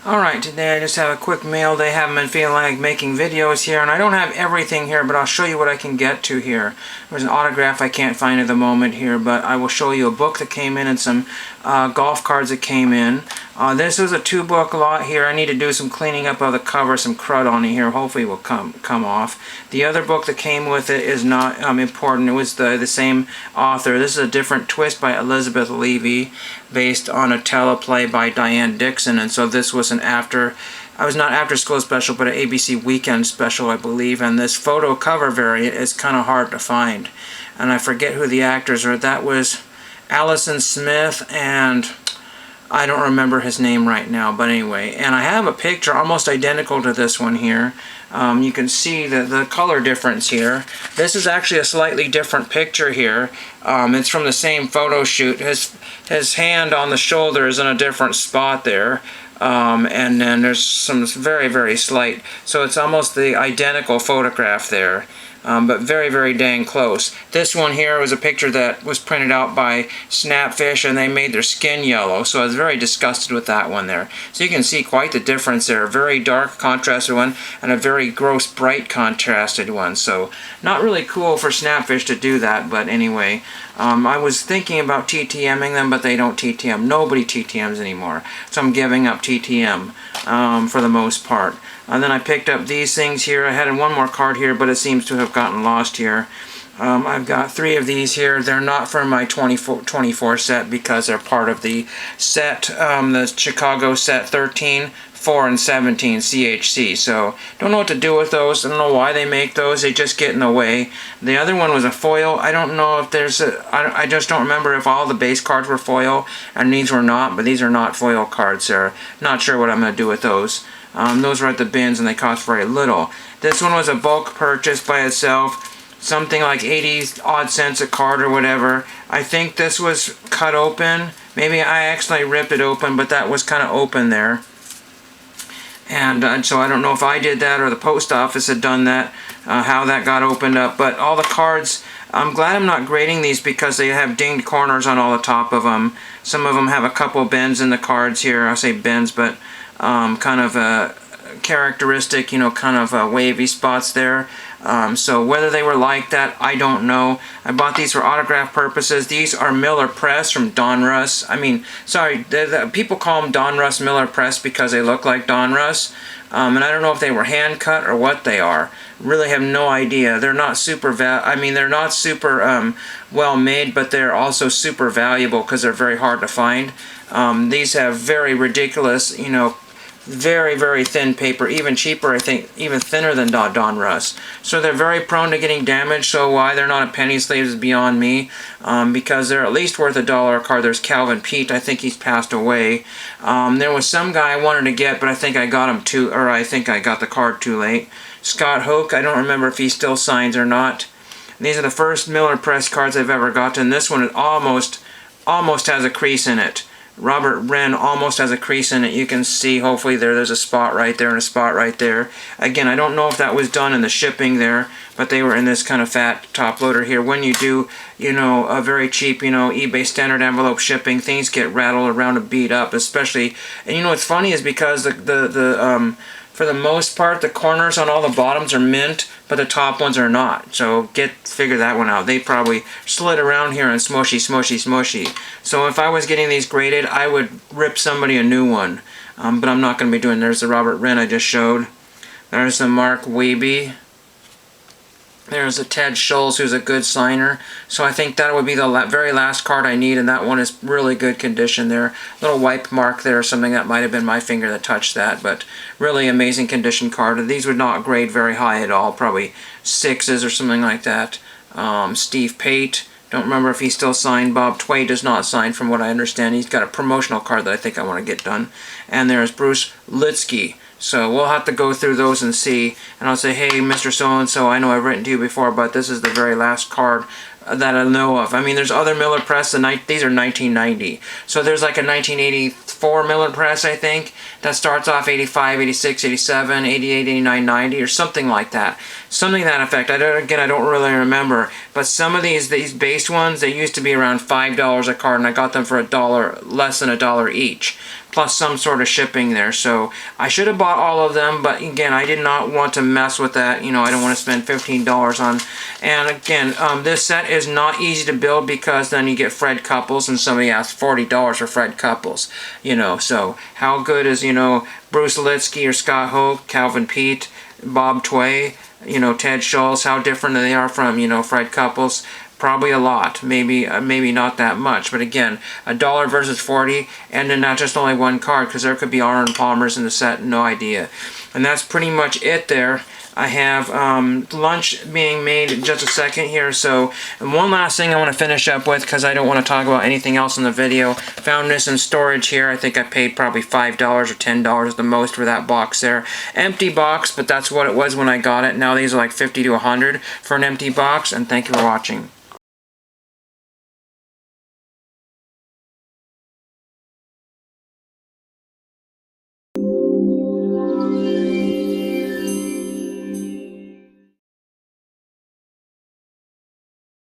Alright, today I just have a quick mail day. Haven't been feeling like making videos here, and I don't have everything here, but I'll show you what I can get to here. There's an autograph I can't find at the moment here, but I will show you a book that came in and some golf cards that came in. This was a 2-book lot here. I need to do some cleaning up of the cover, some crud on it here. Hopefully it will come off. The other book that came with it is not important. It was the same author. This is a different twist by Elizabeth Levy, based on a teleplay by Diane Dixon, and so this was an not after school special, but an ABC weekend special, I believe, and this photo cover variant is kind of hard to find. And I forget who the actors are. That was Allison Smith, and I don't remember his name right now, but anyway. And I have a picture almost identical to this one here. You can see the color difference here. This is actually a slightly different picture here. It's from the same photo shoot. His hand on the shoulder is in a different spot there. And then there's some very, very slight. So it's almost the identical photograph there. But very, very dang close. This one here was a picture that was printed out by Snapfish, and they made their skin yellow, so I was very disgusted with that one there. So you can see quite the difference there. A very dark contrasted one and a very gross bright contrasted one. So not really cool for Snapfish to do that, but anyway. I was thinking about TTMing them, but they don't TTM. Nobody TTMs anymore. So I'm giving up TTM for the most part. And then I picked up these things here. I had one more card here, but it seems to have gotten lost here. I've got 3 of these here. They're not from my 24 set because they're part of the set, the Chicago set 13, 4, and 17 CHC. So don't know what to do with those. I don't know why they make those. They just get in the way. The other one was a foil. I don't know if there's I just don't remember if all the base cards were foil and these were not, but these are not foil cards there. Not sure what I'm going to do with those. Those were at the bins and they cost very little. This one was a bulk purchase by itself. Something like 80 odd cents a card or whatever. I think this was cut open. Maybe I accidentally ripped it open, but that was kind of open there. And so I don't know if I did that or the post office had done that, how that got opened up. But all the cards, I'm glad I'm not grading these because they have dinged corners on all the top of them. Some of them have a couple bends in the cards here. I say bends, but kind of a characteristic, kind of wavy spots there. So whether they were like that, I don't know. I bought these for autograph purposes. These are Miller Press from Donruss. I mean, sorry, people call them Donruss Miller Press because they look like Donruss. And I don't know if they were hand cut or what they are. Really have no idea. They're not super they're not super well made, but they're also super valuable because they're very hard to find. These have very ridiculous, very, very thin paper, even cheaper, I think, even thinner than Donruss. So they're very prone to getting damaged, so why they're not a penny sleeve is beyond me, because they're at least worth $1 a card. There's Calvin Pete, I think he's passed away. There was some guy I wanted to get, but I think I got him I think I got the card too late. Scott Hoke, I don't remember if he still signs or not. These are the first Miller Press cards I've ever gotten. This one almost has a crease in it. Robert Wren almost has a crease in it. You can see, hopefully, there's a spot right there and a spot right there. Again, I don't know if that was done in the shipping there, but they were in this kind of fat top loader here. When you do, a very cheap, eBay standard envelope shipping, things get rattled around and beat up, especially. And what's funny is because for the most part, the corners on all the bottoms are mint, but the top ones are not. So figure that one out. They probably slid around here and smushy, smushy, smushy. So if I was getting these graded, I would rip somebody a new one. But I'm not going to be doing. There's the Robert Wren I just showed. There's the Mark Wiebe. There's a Ted Schultz, who's a good signer. So I think that would be the very last card I need, and that one is really good condition there. Little wipe mark there, something that might have been my finger that touched that, but really amazing condition card. These would not grade very high at all, probably 6s or something like that. Steve Pate, don't remember if he's still signed. Bob Tway does not sign from what I understand. He's got a promotional card that I think I want to get done. And there's Bruce Litsky. So we'll have to go through those and see. And I'll say, hey, Mr. So-and-so, I know I've written to you before, but this is the very last card that I know of. I mean, there's other Miller Press. These are 1990. So there's like a 1984 Miller Press, I think, that starts off 85, 86, 87, 88, 89, 90, or something like that. something to that effect. I don't really remember. But some of these base ones, they used to be around $5 a card, and I got them for less than $1 each, plus some sort of shipping there. So I should have bought all of them, but again, I did not want to mess with that. You know, I don't want to spend $15 on. And again, this set is not easy to build, because then you get Fred Couples, and somebody asks $40 for Fred Couples. You know, so how good is, you know, Bruce Litsky or Scott Hoke, Calvin Pete, Bob Tway, you know, Ted Schultz, how different they are from, you know, Fred Couples? Probably a lot, maybe not that much. But again, $1 versus 40, and then not just only one card, because there could be Arnold Palmers in the set, no idea. And that's pretty much it there. I have lunch being made in just a second here. So, and one last thing I want to finish up with, because I don't want to talk about anything else in the video. Found this in storage here. I think I paid probably $5 or $10 at the most for that box there. Empty box, but that's what it was when I got it. Now these are like $50 to $100 for an empty box. And thank you for watching.